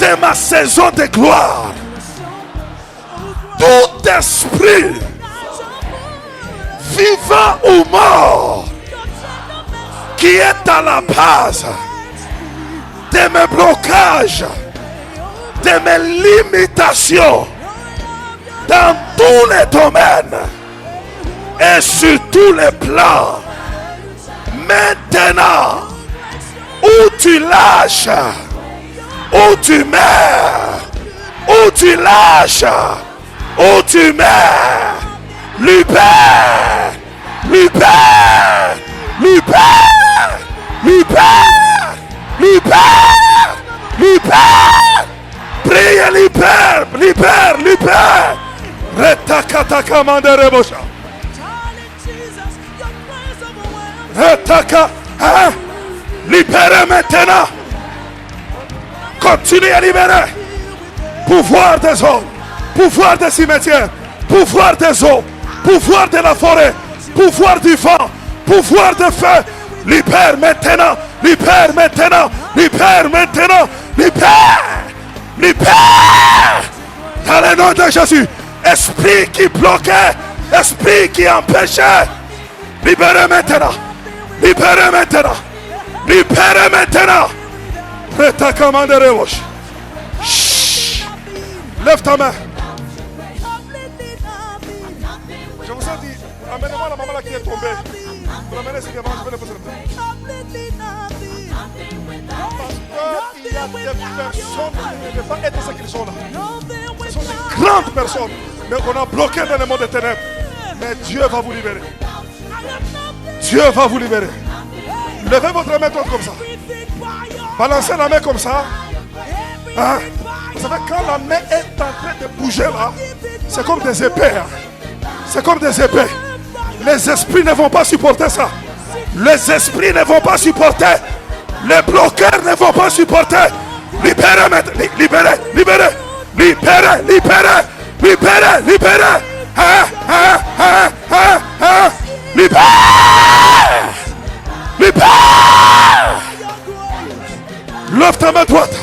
[SPEAKER 3] De ma saison de gloire. Tout esprit, vivant ou mort,
[SPEAKER 1] qui est à la base de mes blocages, de mes limitations, dans tous les domaines et sur tous les plans. Maintenant, où tu lâches, où tu mets, où tu lâches, où tu mets, libère, libère, libère, libère, libère, libère, prie, libère, libère, libère. Retakataka manderebosha. Retaka, hein? Libérez maintenant. Continue à libérer. Pouvoir des hommes, pouvoir des cimetières, pouvoir des eaux, pouvoir de la forêt, pouvoir du vent, pouvoir de feu. Libère maintenant, libère maintenant, libère maintenant, libère, libère. Dans le nom de Jésus, esprit qui bloquait, esprit qui empêchait, libérez maintenant, libérez maintenant, libérez maintenant. Retakamanderewosh. Lève ta main. Je vous ai dit, amenez-moi la maman là qui est tombée. Vous l'amenez ici devant, je vais le poser le temps. Parce qu'il y a des personnes qui ne devaient pas être ce qu'ils sont là. Ce sont des grandes personnes, mais on a bloqué dans le monde des ténèbres. Mais Dieu va vous libérer. Dieu va vous libérer. Levez votre main comme ça. Balancez la main comme ça. Hein? Vous savez, quand la main est en train de bouger là, c'est comme des épées. Hein? C'est comme des épées. Les esprits ne vont pas supporter ça. Les esprits ne vont pas supporter. Les bloqueurs ne vont pas supporter. Libérez, libérez, libérez, libérez, libérez, libérez, libérez. Hein? Hein? Hein? Hein? Hein? Libère! Libère! Lève ta main droite.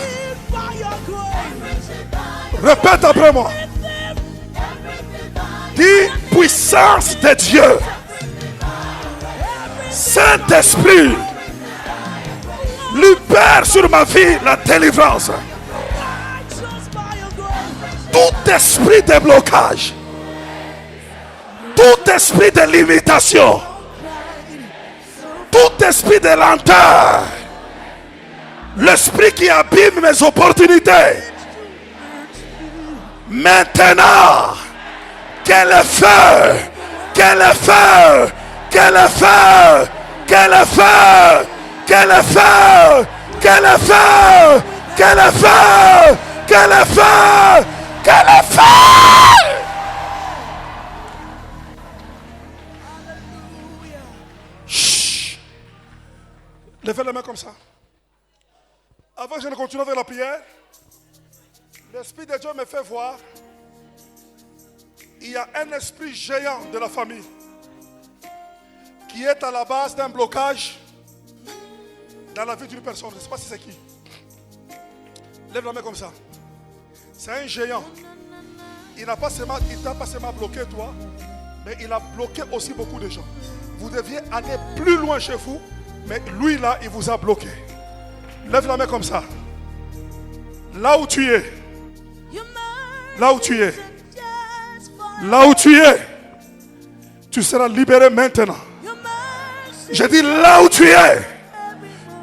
[SPEAKER 1] Répète après moi. Dis puissance de Dieu. Saint-Esprit, libère sur ma vie la délivrance. Tout esprit de blocage, tout esprit de limitation, tout esprit de lenteur, l'esprit qui abîme mes opportunités, maintenant, quel est feu, quel est feu, quel est feu, quel est feu, quel est feu, quel est feu, quel est feu, quel est feu, quel est feu. Chut. Levez la main comme ça. Avant que je ne continue avec la prière, l'Esprit de Dieu me fait voir. Il y a un esprit géant de la famille qui est à la base d'un blocage dans la vie d'une personne. Je ne sais pas si c'est qui. Lève la main comme ça. C'est un géant. Il n'a pas seulement bloqué toi, mais il a bloqué aussi beaucoup de gens. Vous deviez aller plus loin chez vous, mais lui là, il vous a bloqué. Lève la main comme ça. Là où tu es. Là où tu es. Là où tu es. Tu seras libéré maintenant. Je dis là où tu es.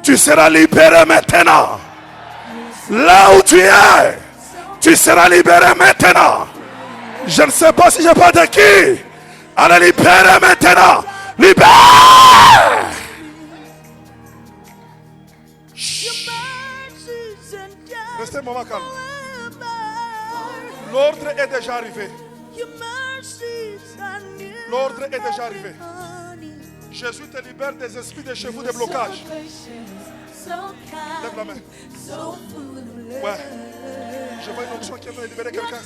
[SPEAKER 1] Tu seras libéré maintenant. Là où tu es. Tu seras libéré maintenant. Je ne sais pas si je parle de qui. Allez, libérer maintenant. Libère. Restez un moment calme. L'ordre est déjà arrivé. L'ordre est déjà arrivé. Jésus te libère des esprits de chez vous, des blocages. Lève la main. Ouais. Je vois une option qui veut libérer quelqu'un.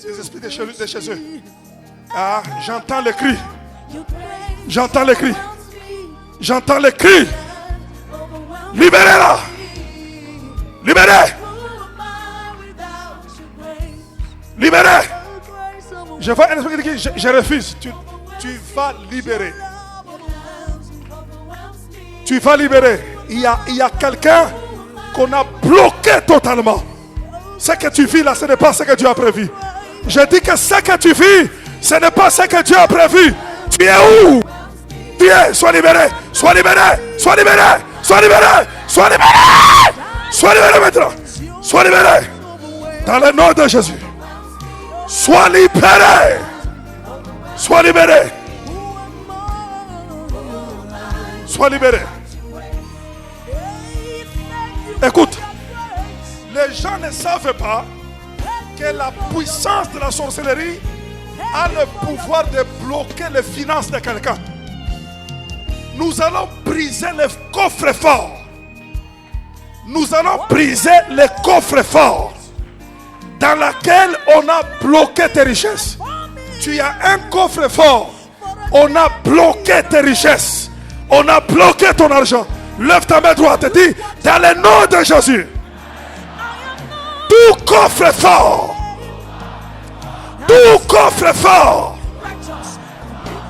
[SPEAKER 1] Des esprits de chez eux. Ah, j'entends les cris. J'entends les cris. J'entends les cris. Libérez-la. Libérez. Libérez. Je vois un esprit qui dit je refuse. Tu vas libérer. Tu vas libérer. Il y a quelqu'un qu'on a bloqué totalement. Ce que tu vis là, ce n'est pas ce que Dieu a prévu. Je dis que ce que tu vis, ce n'est pas ce que Dieu a prévu. Tu es où? Tu es, sois libéré, sois libéré, sois libéré, sois libéré, sois libéré, sois libéré maintenant, sois libéré. Dans le nom de Jésus, sois libéré, sois libéré, sois libéré. Écoute, les gens ne savent pas que la puissance de la sorcellerie a le pouvoir de bloquer les finances de quelqu'un. Nous allons briser les coffres forts. Nous allons briser les coffres forts dans lesquels on a bloqué tes richesses. Tu as un coffre fort. On a bloqué tes richesses. On a bloqué ton argent. Lève ta main droite et dis, dans le nom de Jésus, tout coffre fort,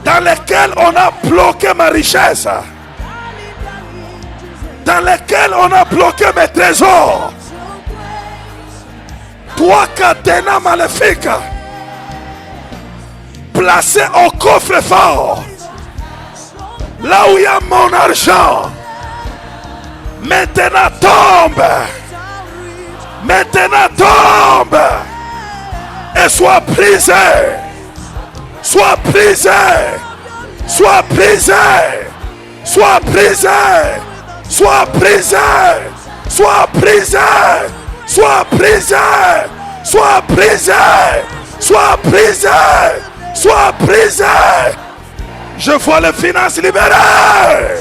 [SPEAKER 1] dans lequel on a bloqué ma richesse, dans lequel on a bloqué mes trésors, toi cadena maléfique, placé au coffre fort, là où il y a mon argent, maintenant tombe, et sois brisé, sois brisé, sois brisé, sois brisé, sois brisé, sois brisé, sois brisé, sois brisé, sois brisé, sois brisé. Je vois les finances libérées.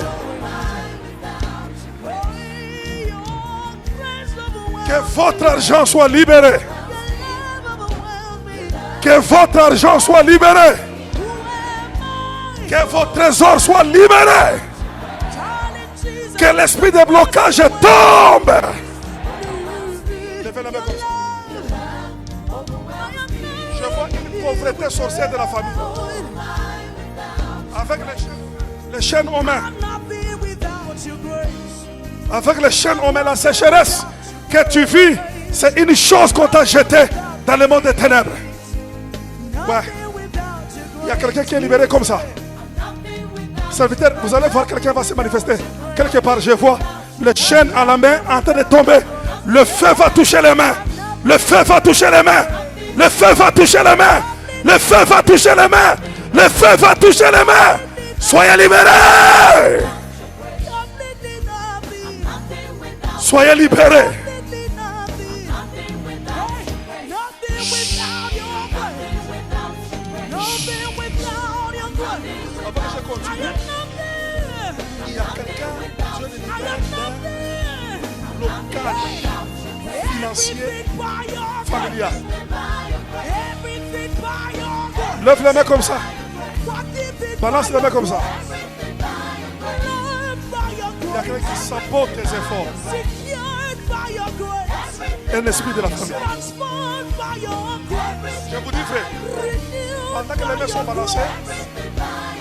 [SPEAKER 1] Que votre argent soit libéré. Que votre argent soit libéré. Que vos trésors soient libérés. Que l'esprit de blocage tombe. Levez la main comme ça. Je vois une pauvreté sorcière de la famille. Avec les chaînes aux mains. Avec les chaînes aux mains, la sécheresse que tu vis, c'est une chose qu'on t'a jetée dans le monde des ténèbres. Ouais. Il y a quelqu'un qui est libéré comme ça. Serviteur, vous allez voir quelqu'un va se manifester. Quelque part, je vois les chaînes à la main en train de tomber. Le feu va toucher les mains. Le feu va toucher les mains. Le feu va toucher les mains. Le feu va toucher les mains. Le feu va toucher les mains. Soyez libérés. Soyez libérés. Avant que je continue, il y a quelqu'un, Dieu le libère d'un blocage financier familial. Lève les mains comme ça. Balance les mains comme ça. Il y a quelqu'un qui sabote tes efforts. Un esprit de la famille. Je vous dis vrai, pendant que les mains sont balancées,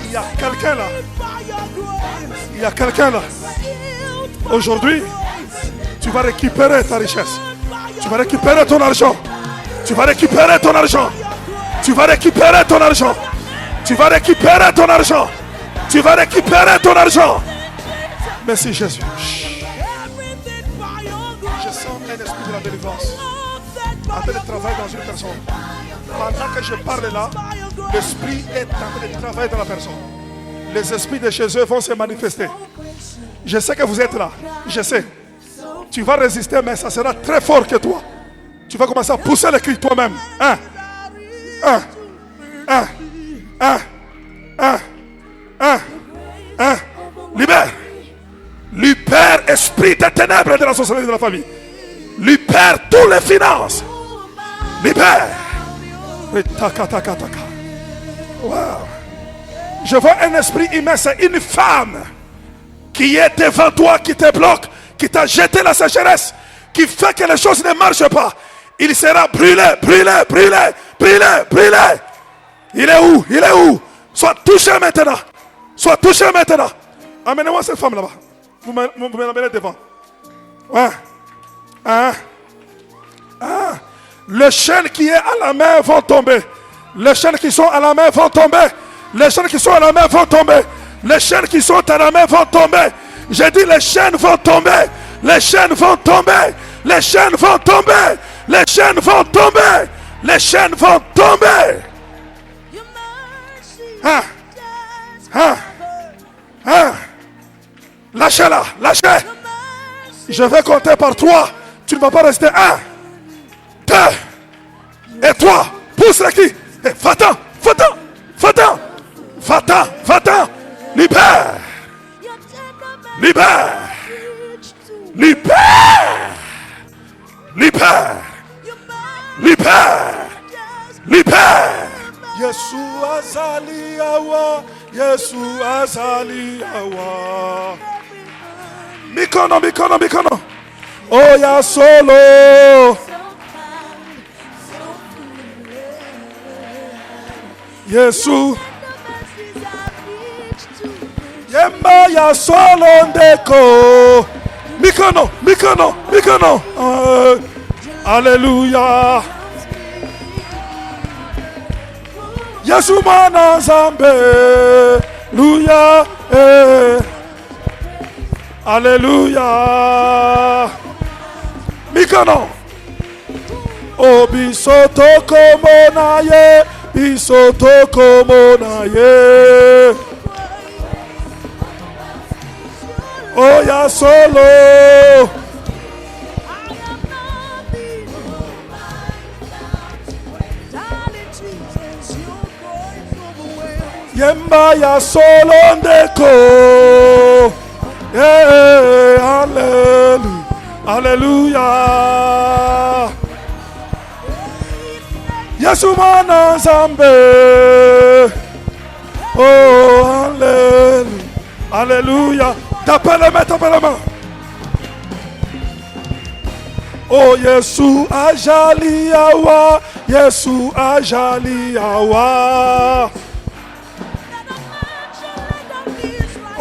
[SPEAKER 1] il y a quelqu'un là. Il y a quelqu'un là. Aujourd'hui, tu vas récupérer ta richesse. Tu vas récupérer ton argent. Tu vas récupérer ton argent. Tu vas récupérer ton argent. Tu vas récupérer ton argent. Tu vas récupérer ton argent. Merci Jésus. Je sens un esprit de la délivrance en train de travailler dans une personne. Pendant que je parle là, l'esprit est en train de travailler dans la personne. Les esprits de Jésus vont se manifester. Je sais que vous êtes là. Je sais. Tu vas résister, mais ça sera très fort que toi. Tu vas commencer à pousser le cri toi-même. Libère. Libère esprit des ténèbres de la société de la famille. Libère toutes les finances. Libère. Wow. Je vois un esprit humain, c'est une femme qui est devant toi, qui te bloque, qui t'a jeté la sécheresse, qui fait que les choses ne marchent pas. Il sera brûlé, brûlé, brûlé, brûlé, brûlé. Il est où? Il est où? Sois touché maintenant. Sois touché maintenant. Amenez-moi cette femme là-bas. vous me l'amenez devant. Ouais. Hein? Les chaînes qui est à la main vont tomber. Les chaînes qui sont à la main vont tomber. Les chaînes qui sont à la main vont tomber. Les chaînes qui sont à la main vont tomber. J'ai dit les chaînes vont tomber. Les chaînes vont tomber. Les chaînes vont tomber. Les chaînes vont tomber. Les chaînes vont tomber. Hein? Hein? Hein? Lâchez-la. Lâchez. Je vais compter par 3. Tu ne vas pas rester. 1, 2 et 3. Pousse-les qui? Va-t'en. Va-t'en. Va-t'en. Va-t'en. Va-t'en. Libère. Libère. Libère. Libère. Libère. Libère. Yeshua azali awa. Yeshua azali awa. Mikono, mikono, mikono. Oh ya solo. Yesu. Yemba ya solo ndeko. Mikono, mikono, mikono. Alléluia. Yesu mana zambe. Alléluia. Alléluia. Mikono. O bisoto komo na ye. Bisoto komo na ye. Oh ya solo. Yemba ya solo ndeko. Yeah, hallelujah. Hallelujah. Yesu mana zambe. Oh, hallelujah. Alléluia. Tapez les mains, tapez les mains. Oh, Yesu ajali awa. Yesu ajali awa.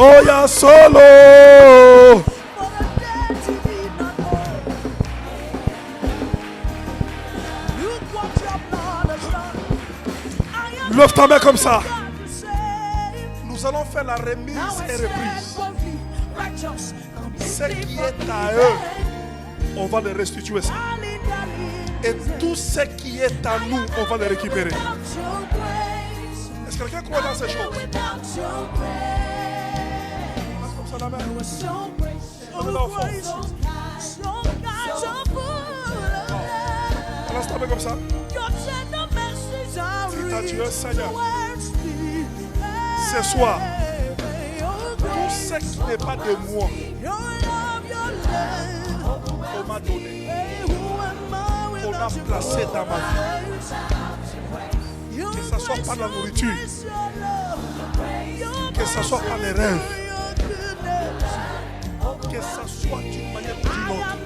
[SPEAKER 1] Oh, ya solo. Lève ta main comme ça. Nous allons faire la remise et reprise. Ce qui est à eux, on va les restituer ça. Et tout ce qui est à nous, on va les récupérer. Est-ce que quelqu'un croit dans ces choses? Comme ça la main. Remets-la au fond. Laisse ta main comme ça. Dites à Dieu, Seigneur, ce soir, tout ce qui n'est pas de moi, on m'a donné, on a placé dans ma vie. Que ce soit par la nourriture, que ce soit par les rêves, que ce soit d'une manière ou d'une autre.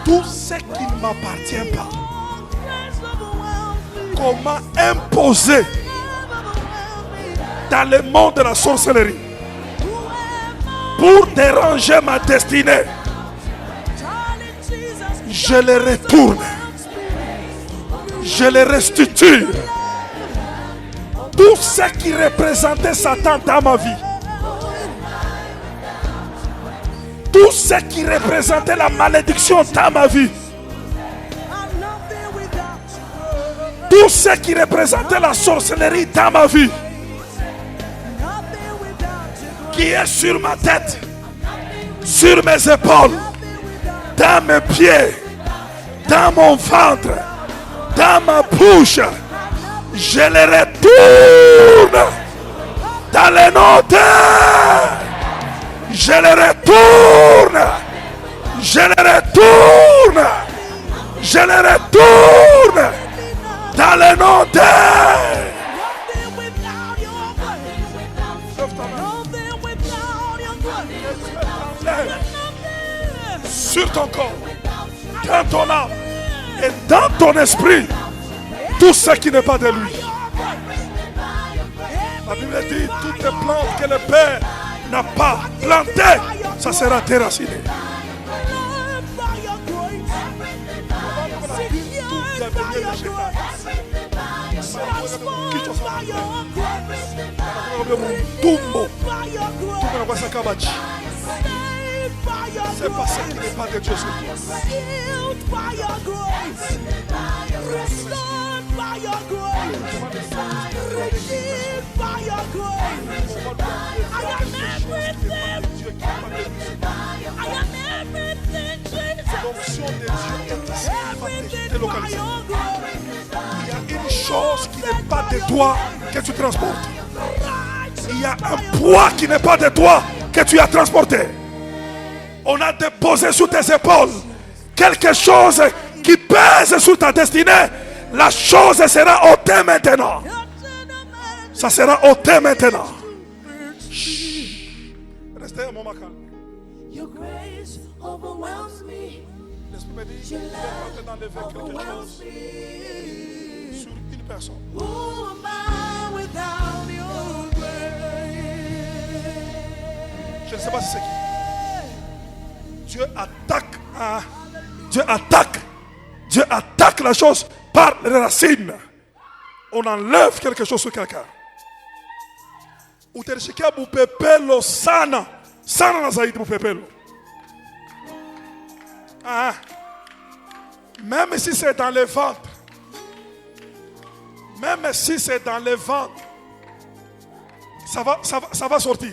[SPEAKER 1] Tout ce qui ne m'appartient pas, qu'on m'a imposé dans le monde de la sorcellerie pour déranger ma destinée, je les retourne, je les restitue. Tout ce qui représentait Satan dans ma vie, tout ce qui représentait la malédiction dans ma vie, tout ce qui représentait la sorcellerie dans ma vie, qui est sur ma tête, sur mes épaules, dans mes pieds, dans mon ventre, dans ma bouche, je les retourne dans les notes. Je les retourne. Je les retourne. Je les retourne dans les notes. Sur ton corps, dans ton âme et dans ton esprit, tout ce qui n'est pas de lui. La Bible dit toutes les plantes que le Père
[SPEAKER 3] n'a pas planté, ça sera déraciné.
[SPEAKER 1] C'est pas ça qui n'est pas de Dieu sur toi. L'onction de Dieu est ici, délocalisée. Il y a une chose qui n'est pas de toi que tu transportes. Il y a un poids qui n'est pas de toi que tu as transporté. On a déposé sur tes épaules quelque chose qui pèse sur ta destinée. La chose sera ôtée maintenant. Ça sera ôté maintenant. Restez un moment calme. L'Esprit me dit qu'il est en train d'enlever quelque chose sur une personne. Je ne sais pas si c'est qui. Dieu attaque la chose par les racines. On enlève quelque chose sur quelqu'un. Uterishikia bupepelo sana na zaidi bupepelo. Même si c'est dans le ventre, même si c'est dans le ventre, ça va sortir.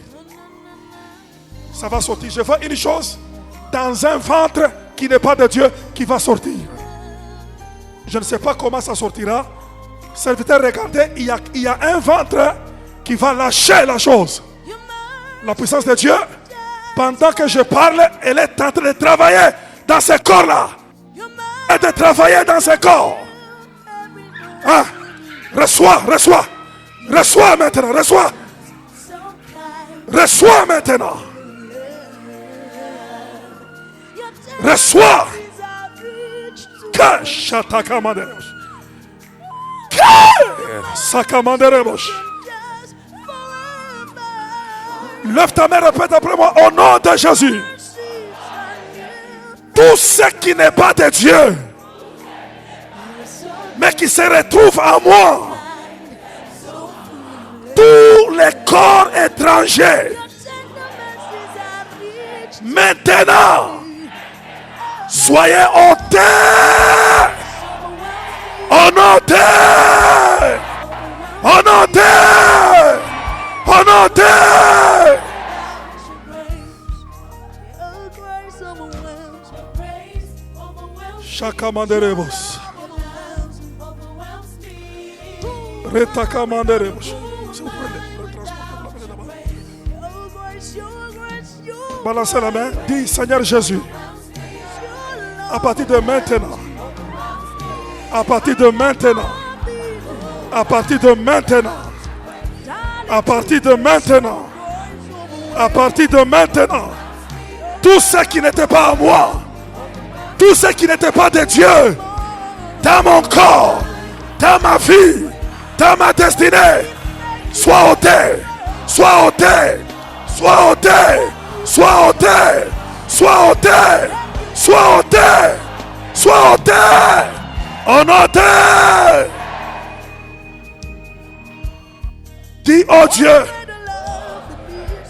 [SPEAKER 1] Ça va sortir. Je vois une chose dans un ventre qui n'est pas de Dieu qui va sortir. Je ne sais pas comment ça sortira. Serviteur, regardez, il y a un ventre qui va lâcher la chose. La puissance de Dieu, pendant que je parle, elle est en train de travailler dans ce corps-là. Et de travailler dans ce corps. Reçois maintenant, reçois maintenant. Reçois. Lève ta main, répète après moi, au nom de Jésus. Tout ce qui n'est pas de Dieu, mais qui se retrouve en moi, tous les corps étrangers, maintenant, soyez ôtés, honotés, Shakamanderebos. Retakamanderebos. Balancez la main. Dis, Seigneur Jésus, à partir de maintenant, à partir de maintenant, à partir de maintenant, à partir de maintenant, à partir de maintenant, tout ce qui n'était pas à moi, tout ce qui n'était pas de Dieu, dans mon corps, dans ma vie, dans ma destinée, soit ôté, soit ôté, soit ôté, soit ôté, soit ôté, soit ôté, soit ôté, en ôté. Dis, oh Dieu,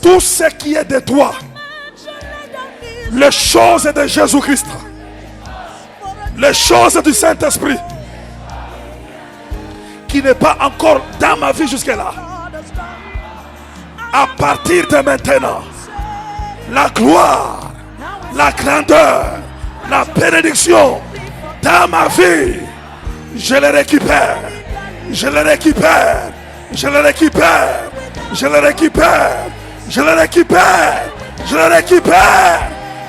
[SPEAKER 1] tout ce qui est de toi, les choses de Jésus-Christ, les choses du Saint-Esprit, qui n'est pas encore dans ma vie jusque-là, à partir de maintenant, la gloire, la grandeur, la bénédiction dans ma vie, je les récupère, je les récupère, je les récupère, je les récupère, je les récupère, je les récupère,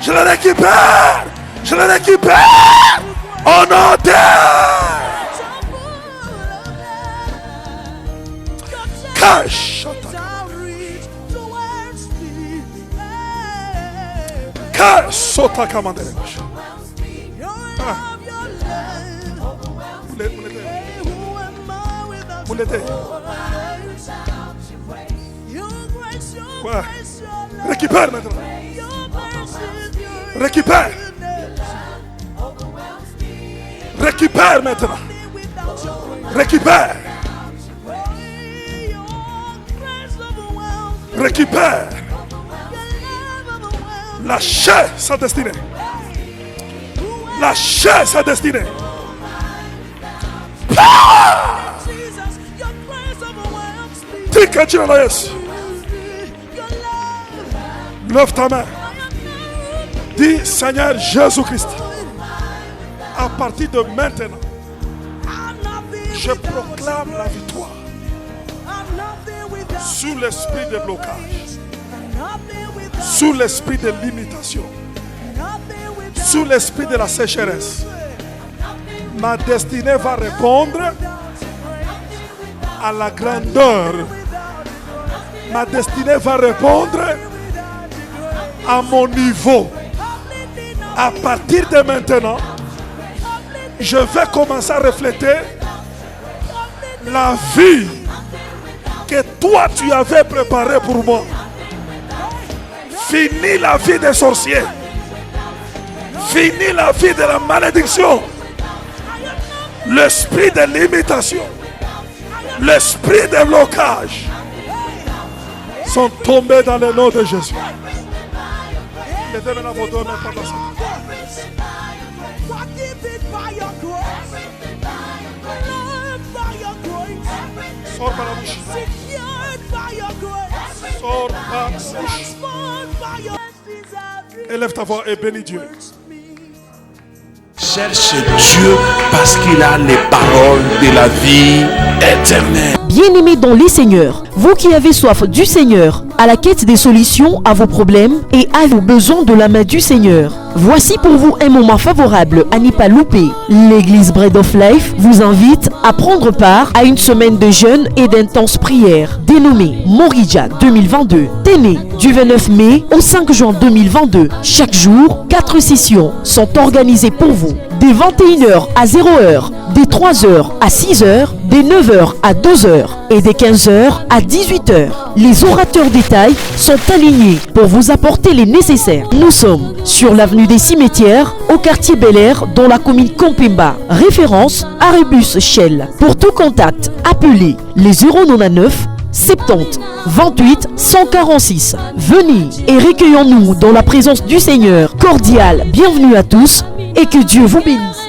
[SPEAKER 1] je les récupère, je les récupère, au nom de Cache. Sota kamandere. Mulete. Ouais. Récupère maintenant. Récupère. Récupère maintenant. Récupère. Récupère. Lâchez sa destinée. Lâchez sa destinée. Lève ta main. Dis, Seigneur Jésus-Christ, à partir de maintenant, je proclame la victoire sur l'esprit de blocage, sur l'esprit de limitation, sur l'esprit de la sécheresse. Ma destinée va répondre à la grandeur. Ma destinée va répondre à mon niveau. À partir de maintenant, je vais commencer à refléter la vie que toi tu avais préparée pour moi. Fini la vie des sorciers. Fini la vie de la malédiction. L'esprit de limitation, l'esprit de blocage sont tombés dans le nom de Jésus. Mettez maintenant vos deux mains par la suite. Sors par la bouche. Sors par la bouche. Élève ta voix et bénis Dieu.
[SPEAKER 4] Cherche Dieu parce qu'il a les paroles de la vie éternelle.
[SPEAKER 2] Bien-aimés dans les Seigneurs, vous qui avez soif du Seigneur, à la quête des solutions à vos problèmes et à vos besoins de la main du Seigneur, voici pour vous un moment favorable à n'y pas louper. L'église Bread of Life vous invite à prendre part à une semaine de jeûne et d'intenses prières dénommée Morija 2022. Téné du 29 mai au 5 juin 2022. Chaque jour, 4 sessions sont organisées pour vous. Des 21h à 0h, des 3h à 6h, des 9h à 2h et des 15h à 18h. Les orateurs détails sont alignés pour vous apporter les nécessaires. Nous sommes sur l'avenue des Cimetières, au quartier Bel Air, dans la commune Compemba. Référence Arébus Shell. Pour tout contact, appelez les 099 70 28 146. Venez et recueillons-nous dans la présence du Seigneur. Cordial bienvenue à tous et que Dieu vous bénisse.